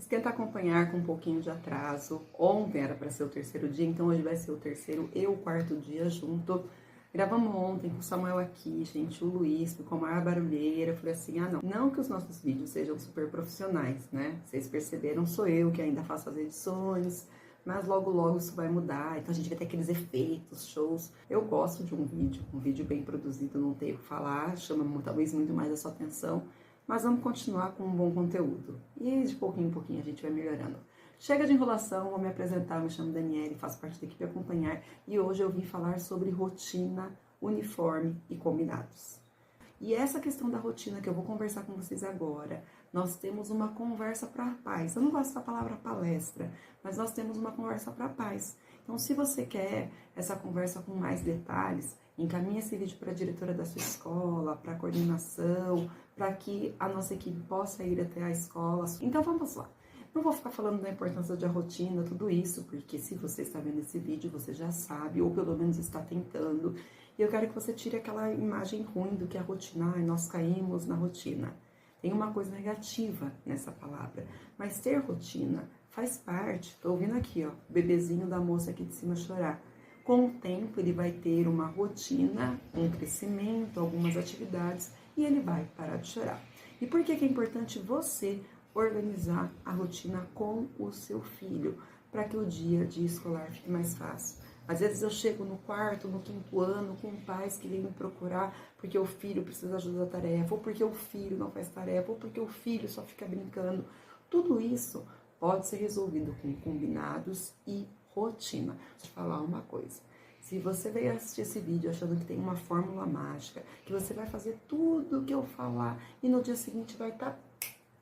Tenta acompanhar com um pouquinho de atraso. Ontem era para ser o terceiro dia, então hoje vai ser o terceiro e o quarto dia junto. Gravamos ontem com o Samuel aqui, gente, o Luiz, com a maior barulheira. Eu falei assim, não que os nossos vídeos sejam super profissionais, né? Vocês perceberam, sou eu que ainda faço as edições, mas logo logo isso vai mudar, então a gente vai ter aqueles efeitos, shows. Eu gosto de um vídeo bem produzido, não tenho o que falar, chama talvez muito mais a sua atenção, mas vamos continuar com um bom conteúdo. E de pouquinho em pouquinho a gente vai melhorando. Chega de enrolação, vou me apresentar, me chamo Daniele, faço parte da equipe Acompanhar e hoje eu vim falar sobre rotina, uniforme e combinados. E essa questão da rotina que eu vou conversar com vocês agora, nós temos uma conversa para paz. Eu não gosto da palavra palestra, mas nós temos uma conversa para paz. Então, se você quer essa conversa com mais detalhes, encaminhe esse vídeo para a diretora da sua escola, para a coordenação, para que a nossa equipe possa ir até a escola. Então, vamos lá. Não vou ficar falando da importância da rotina, tudo isso, porque se você está vendo esse vídeo, você já sabe, ou pelo menos está tentando. E eu quero que você tire aquela imagem ruim do que é a rotina. Nós caímos na rotina. Tem uma coisa negativa nessa palavra, mas ter rotina faz parte. Tô ouvindo aqui, ó, o bebezinho da moça aqui de cima chorar. Com o tempo, ele vai ter uma rotina, um crescimento, algumas atividades, e ele vai parar de chorar. E por que é importante você organizar a rotina com o seu filho, para que o dia a dia escolar fique mais fácil? Às vezes eu chego no quarto, no quinto ano, com pais que vêm me procurar porque o filho precisa de ajuda da tarefa, ou porque o filho não faz tarefa, ou porque o filho só fica brincando. Tudo isso pode ser resolvido com combinados e rotina. Deixa eu falar uma coisa. Se você veio assistir esse vídeo achando que tem uma fórmula mágica, que você vai fazer tudo o que eu falar e no dia seguinte vai estar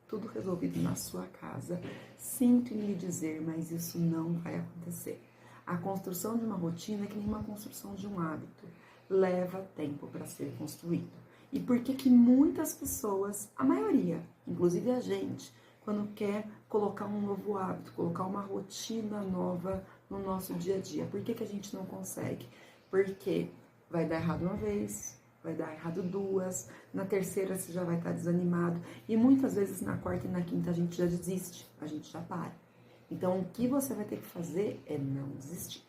tudo resolvido na sua casa, sinto em lhe dizer, mas isso não vai acontecer. A construção de uma rotina é que nem uma construção de um hábito. Leva tempo para ser construído. E por que muitas pessoas, a maioria, inclusive a gente, quando quer colocar um novo hábito, colocar uma rotina nova no nosso dia a dia, por que a gente não consegue? Porque vai dar errado uma vez, vai dar errado duas, na terceira você já vai estar desanimado, e muitas vezes na quarta e na quinta a gente já desiste, a gente já para. Então, o que você vai ter que fazer é não desistir.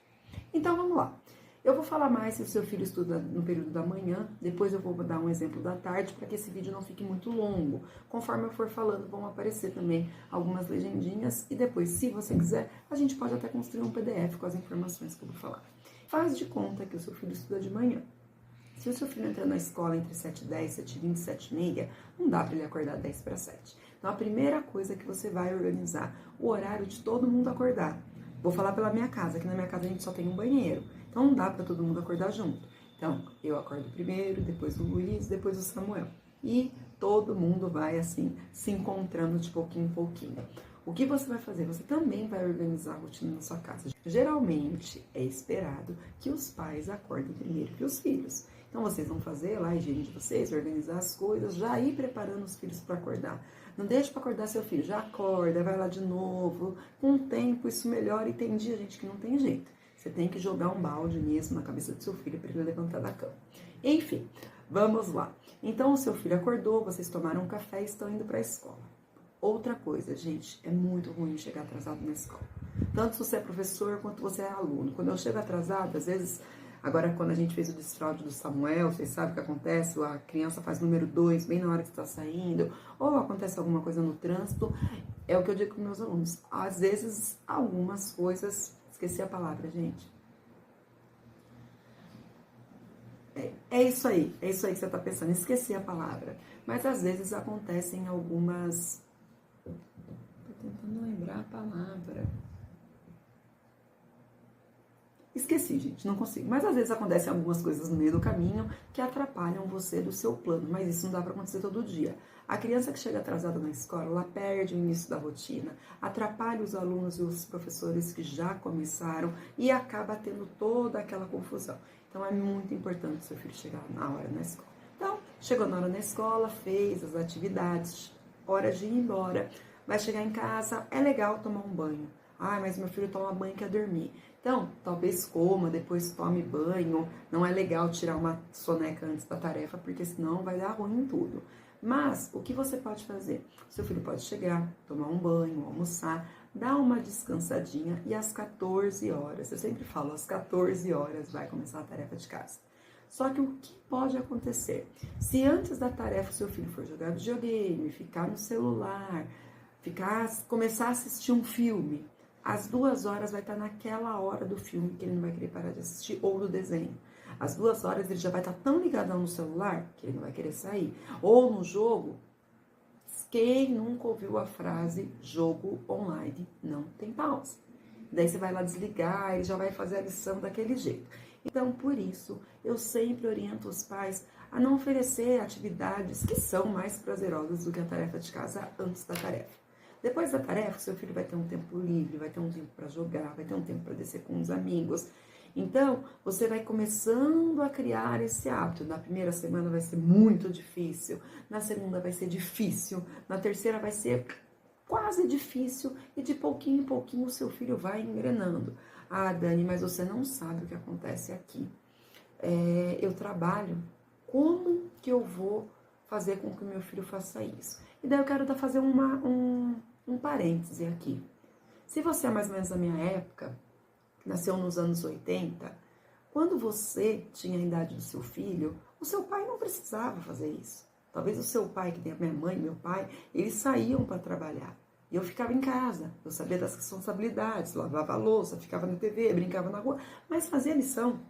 Então, vamos lá. Eu vou falar mais se o seu filho estuda no período da manhã, depois eu vou dar um exemplo da tarde, para que esse vídeo não fique muito longo. Conforme eu for falando, vão aparecer também algumas legendinhas, e depois, se você quiser, a gente pode até construir um PDF com as informações que eu vou falar. Faz de conta que o seu filho estuda de manhã. Se o seu filho entra na escola entre 7h10, 7h20, 7h30, não dá para ele acordar 10 para 7. Então, a primeira coisa é que você vai organizar o horário de todo mundo acordar. Vou falar pela minha casa, que na minha casa a gente só tem um banheiro. Então, não dá para todo mundo acordar junto. Então, eu acordo primeiro, depois o Luiz, depois o Samuel. E todo mundo vai, assim, se encontrando de pouquinho em pouquinho. O que você vai fazer? Você também vai organizar a rotina na sua casa. Geralmente, é esperado que os pais acordem primeiro que os filhos. Então, vocês vão fazer lá a higiene de vocês, organizar as coisas, já ir preparando os filhos para acordar. Não deixe para acordar seu filho, já acorda, vai lá de novo. Com o tempo, isso melhora e tem dia, gente, que não tem jeito. Você tem que jogar um balde mesmo na cabeça do seu filho para ele levantar da cama. Enfim, vamos lá. Então, o seu filho acordou, vocês tomaram um café e estão indo para a escola. Outra coisa, gente, é muito ruim chegar atrasado na escola. Tanto se você é professor quanto você é aluno. Quando eu chego atrasado, às vezes... Agora, quando a gente fez o desfraude do Samuel, vocês sabem o que acontece? A criança faz número 2 bem na hora que está saindo, ou acontece alguma coisa no trânsito. É o que eu digo com meus alunos. Às vezes, algumas coisas... Esqueci a palavra, gente. É isso aí que você está pensando. Esqueci a palavra. Mas, às vezes, acontecem algumas... Estou tentando lembrar a palavra... Esqueci, gente, não consigo. Mas às vezes acontecem algumas coisas no meio do caminho que atrapalham você do seu plano, mas isso não dá para acontecer todo dia. A criança que chega atrasada na escola, ela perde o início da rotina, atrapalha os alunos e os professores que já começaram e acaba tendo toda aquela confusão. Então é muito importante o seu filho chegar na hora na escola. Então, chegou na hora na escola, fez as atividades, hora de ir embora, vai chegar em casa, é legal tomar um banho. Ah, mas meu filho toma banho e quer dormir. Então, talvez coma, depois tome banho. Não é legal tirar uma soneca antes da tarefa, porque senão vai dar ruim em tudo. Mas, o que você pode fazer? Seu filho pode chegar, tomar um banho, almoçar, dar uma descansadinha e às 14 horas, eu sempre falo, às 14 horas vai começar a tarefa de casa. Só que o que pode acontecer? Se antes da tarefa o seu filho for jogar videogame, ficar no celular, começar a assistir um filme, às 2 horas vai estar naquela hora do filme que ele não vai querer parar de assistir, ou do desenho. Às 2 horas ele já vai estar tão ligadão no celular que ele não vai querer sair. Ou no jogo, quem nunca ouviu a frase jogo online não tem pausa? Daí você vai lá desligar e já vai fazer a lição daquele jeito. Então, por isso, eu sempre oriento os pais a não oferecer atividades que são mais prazerosas do que a tarefa de casa antes da tarefa. Depois da tarefa, seu filho vai ter um tempo livre, vai ter um tempo para jogar, vai ter um tempo para descer com os amigos. Então, você vai começando a criar esse hábito. Na primeira semana vai ser muito difícil, na segunda vai ser difícil, na terceira vai ser quase difícil e de pouquinho em pouquinho o seu filho vai engrenando. Ah, Dani, mas você não sabe o que acontece aqui. Eu trabalho, como que eu vou fazer com que o meu filho faça isso? E daí eu quero fazer um parêntese aqui. Se você é mais ou menos da minha época, nasceu nos anos 80, quando você tinha a idade do seu filho, o seu pai não precisava fazer isso. Talvez o seu pai, que tem a minha mãe e meu pai, eles saíam para trabalhar. E eu ficava em casa, eu sabia das responsabilidades, lavava a louça, ficava na TV, brincava na rua, mas fazia lição.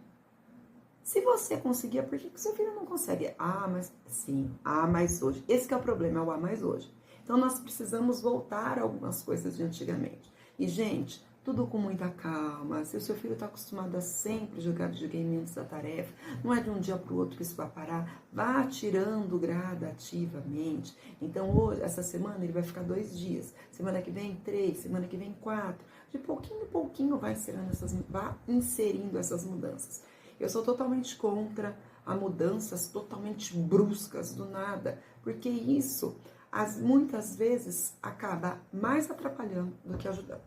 Se você conseguia, por que o seu filho não consegue? Ah, mas sim, mais hoje. Esse que é o problema, é o mais hoje. Então nós precisamos voltar a algumas coisas de antigamente. E, gente, tudo com muita calma. Se o seu filho está acostumado a sempre jogar videogame antes da tarefa, não é de um dia para o outro que isso vai parar. Vá tirando gradativamente. Então, hoje, essa semana, ele vai ficar 2 dias. Semana que vem, 3. Semana que vem, 4. De pouquinho em pouquinho, vá inserindo essas mudanças. Eu sou totalmente contra a mudanças totalmente bruscas, do nada. Porque isso, muitas vezes, acaba mais atrapalhando do que ajudando.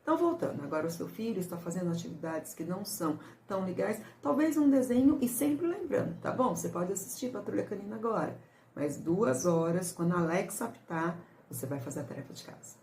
Então, voltando, agora o seu filho está fazendo atividades que não são tão legais, talvez um desenho, e sempre lembrando, tá bom? Você pode assistir Patrulha Canina agora, mas 2 horas, quando a Alexa apitar, você vai fazer a tarefa de casa.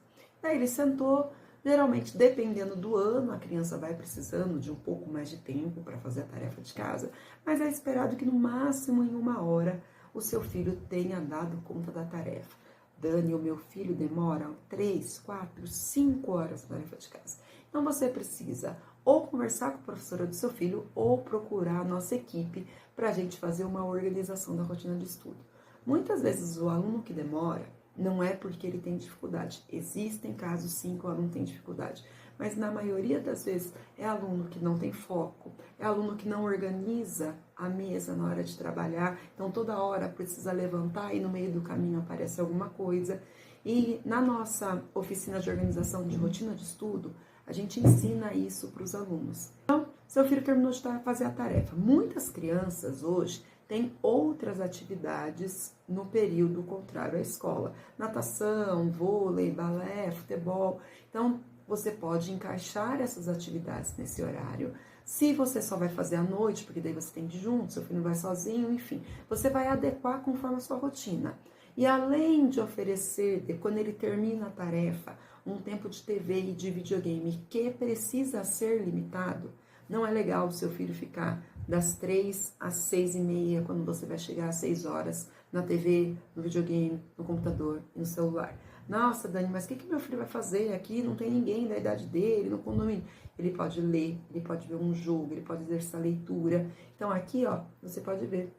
Daí ele sentou, geralmente, dependendo do ano, a criança vai precisando de um pouco mais de tempo para fazer a tarefa de casa, mas é esperado que no máximo em 1 hora o seu filho tenha dado conta da tarefa. Dani, o meu filho demora 3, 4, 5 horas na tarefa de casa. Então, você precisa ou conversar com a professora do seu filho ou procurar a nossa equipe para a gente fazer uma organização da rotina de estudo. Muitas vezes o aluno que demora não é porque ele tem dificuldade. Existem casos sim que o aluno tem dificuldade, mas na maioria das vezes é aluno que não tem foco, é aluno que não organiza a mesa na hora de trabalhar, então toda hora precisa levantar e no meio do caminho aparece alguma coisa. E na nossa oficina de organização de rotina de estudo, a gente ensina isso para os alunos. Então, seu filho terminou de fazer a tarefa. Muitas crianças hoje têm outras atividades no período contrário à escola. Natação, vôlei, balé, futebol. Então, você pode encaixar essas atividades nesse horário. Se você só vai fazer à noite, porque daí você tem que ir junto, seu filho não vai sozinho, enfim. Você vai adequar conforme a sua rotina. E além de oferecer, quando ele termina a tarefa, um tempo de TV e de videogame que precisa ser limitado, não é legal o seu filho ficar das 3 às 6h30, quando você vai chegar às 6 horas, na TV, no videogame, no computador e no celular. Nossa, Dani, mas o que meu filho vai fazer aqui? Não tem ninguém da idade dele, no condomínio. Ele pode ler, ele pode ver um jogo, ele pode exercitar leitura. Então aqui, ó, você pode ver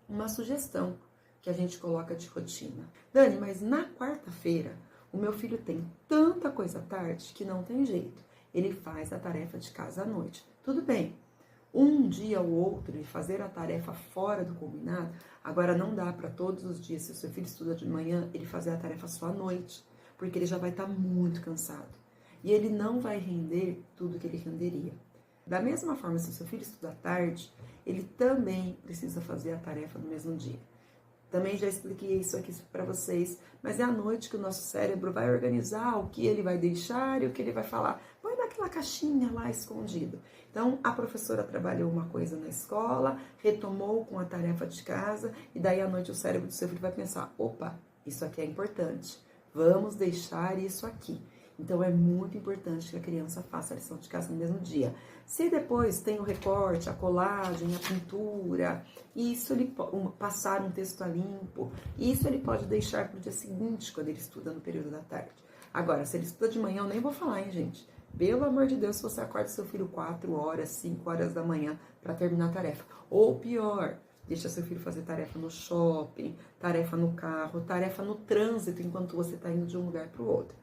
uma sugestão que a gente coloca de rotina. Dani, mas na quarta-feira, o meu filho tem tanta coisa à tarde que não tem jeito. Ele faz a tarefa de casa à noite. Tudo bem. Um dia ou outro, ele fazer a tarefa fora do combinado, agora não dá para todos os dias, se o seu filho estuda de manhã, ele fazer a tarefa só à noite, porque ele já vai estar muito cansado. E ele não vai render tudo que ele renderia. Da mesma forma, se o seu filho estuda à tarde, ele também precisa fazer a tarefa no mesmo dia. Também já expliquei isso aqui para vocês, mas é à noite que o nosso cérebro vai organizar o que ele vai deixar e o que ele vai falar. Põe na naquela caixinha lá escondido. Então, a professora trabalhou uma coisa na escola, retomou com a tarefa de casa, e daí à noite o cérebro do seu filho vai pensar, opa, isso aqui é importante, vamos deixar isso aqui. Então, é muito importante que a criança faça a lição de casa no mesmo dia. Se depois tem o recorte, a colagem, a pintura, isso ele passar um texto a limpo, isso ele pode deixar para o dia seguinte, quando ele estuda no período da tarde. Agora, se ele estuda de manhã, eu nem vou falar, hein, gente? Pelo amor de Deus, se você acorda seu filho 4 horas, 5 horas da manhã para terminar a tarefa. Ou pior, deixa seu filho fazer tarefa no shopping, tarefa no carro, tarefa no trânsito, enquanto você está indo de um lugar para o outro.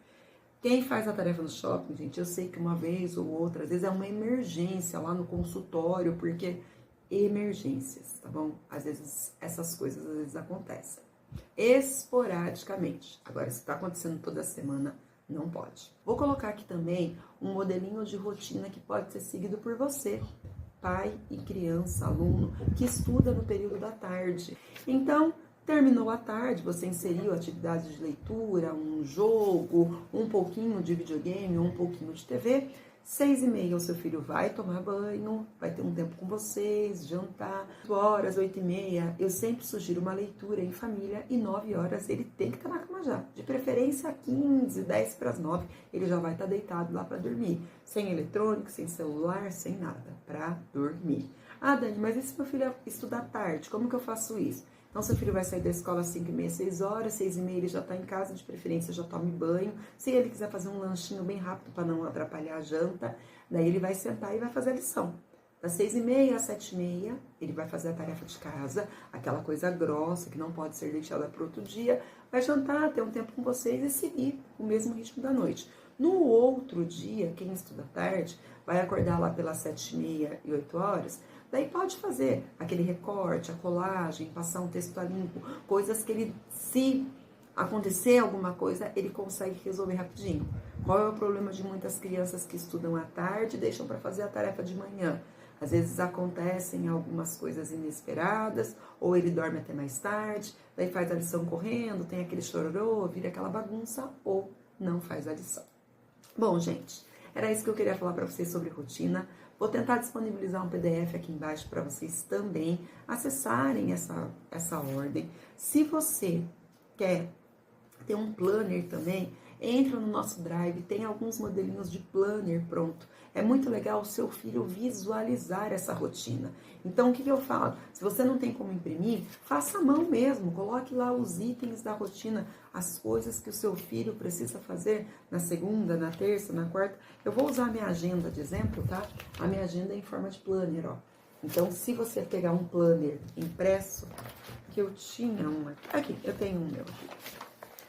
Quem faz a tarefa no shopping, gente, eu sei que uma vez ou outra, às vezes é uma emergência lá no consultório, porque emergências, tá bom? Às vezes essas coisas às vezes acontecem. Esporadicamente. Agora, se está acontecendo toda semana, não pode. Vou colocar aqui também um modelinho de rotina que pode ser seguido por você, pai e criança, aluno, que estuda no período da tarde. Então, terminou a tarde, você inseriu atividades de leitura, um jogo, um pouquinho de videogame, um pouquinho de TV. 6h30 o seu filho vai tomar banho, vai ter um tempo com vocês, jantar. 8 horas, 8h30, eu sempre sugiro uma leitura em família, e 9 horas ele tem que estar na cama já. De preferência 15, 10 para as 9, ele já vai estar deitado lá para dormir. Sem eletrônico, sem celular, sem nada, para dormir. Ah, Dani, mas e se meu filho estudar tarde? Como que eu faço isso? Então, seu filho vai sair da escola às 5h30, 6 horas, 6h30 ele já está em casa, de preferência já tome banho. Se ele quiser fazer um lanchinho bem rápido para não atrapalhar a janta, daí ele vai sentar e vai fazer a lição. Das 6h30 às 7h30, ele vai fazer a tarefa de casa, aquela coisa grossa que não pode ser deixada para outro dia, vai jantar, ter um tempo com vocês e seguir o mesmo ritmo da noite. No outro dia, quem estuda tarde, vai acordar lá pelas 7h30 e 8 horas, daí pode fazer aquele recorte, a colagem, passar um texto a limpo, coisas que ele, se acontecer alguma coisa, ele consegue resolver rapidinho. Qual é o problema de muitas crianças que estudam à tarde e deixam para fazer a tarefa de manhã? Às vezes acontecem algumas coisas inesperadas, ou ele dorme até mais tarde, daí faz a lição correndo, tem aquele chororô, vira aquela bagunça, ou não faz a lição. Bom, gente, era isso que eu queria falar para vocês sobre rotina. Vou tentar disponibilizar um PDF aqui embaixo para vocês também acessarem essa ordem. Se você quer ter um planner também, entra no nosso Drive, tem alguns modelinhos de planner pronto. É muito legal o seu filho visualizar essa rotina. Então, o que eu falo? Se você não tem como imprimir, faça à mão mesmo. Coloque lá os itens da rotina, as coisas que o seu filho precisa fazer na segunda, na terça, na quarta. Eu vou usar a minha agenda de exemplo, tá? A minha agenda é em forma de planner, ó. Então, se você pegar um planner impresso, que eu tinha um aqui, eu tenho um meu aqui.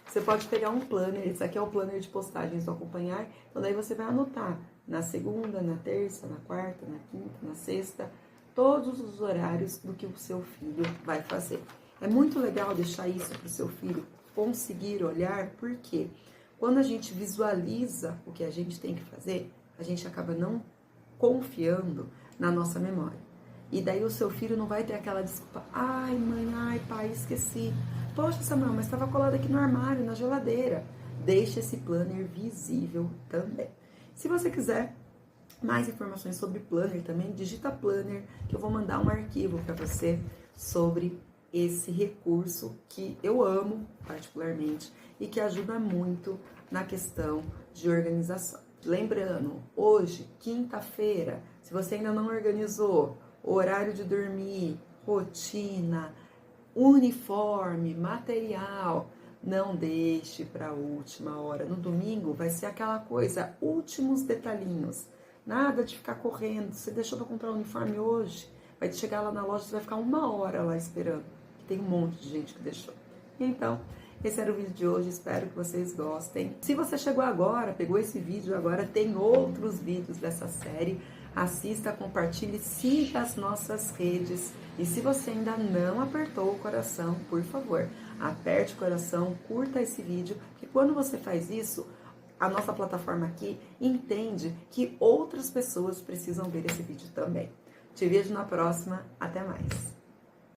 Você pode pegar um planner, esse aqui é o planner de postagens do Acompanhar, então daí você vai anotar na segunda, na terça, na quarta, na quinta, na sexta, todos os horários do que o seu filho vai fazer. É muito legal deixar isso para o seu filho conseguir olhar, porque quando a gente visualiza o que a gente tem que fazer, a gente acaba não confiando na nossa memória. E daí o seu filho não vai ter aquela desculpa, ai mãe, ai pai, esqueci. Poxa, Samuel, mas estava colado aqui no armário, na geladeira. Deixe esse planner visível também. Se você quiser mais informações sobre planner também, digita planner, que eu vou mandar um arquivo para você sobre esse recurso que eu amo particularmente e que ajuda muito na questão de organização. Lembrando, hoje, quinta-feira, se você ainda não organizou horário de dormir, rotina, uniforme, material, não deixe para a última hora. No domingo vai ser aquela coisa, últimos detalhinhos. Nada de ficar correndo. Você deixou para comprar o uniforme hoje, vai chegar lá na loja, você vai ficar 1 hora lá esperando. Tem um monte de gente que deixou. Então, esse era o vídeo de hoje, espero que vocês gostem. Se você chegou agora, pegou esse vídeo agora, tem outros vídeos dessa série. Assista, compartilhe, siga as nossas redes. E se você ainda não apertou o coração, por favor, aperte o coração, curta esse vídeo, que quando você faz isso, a nossa plataforma aqui entende que outras pessoas precisam ver esse vídeo também. Te vejo na próxima, até mais!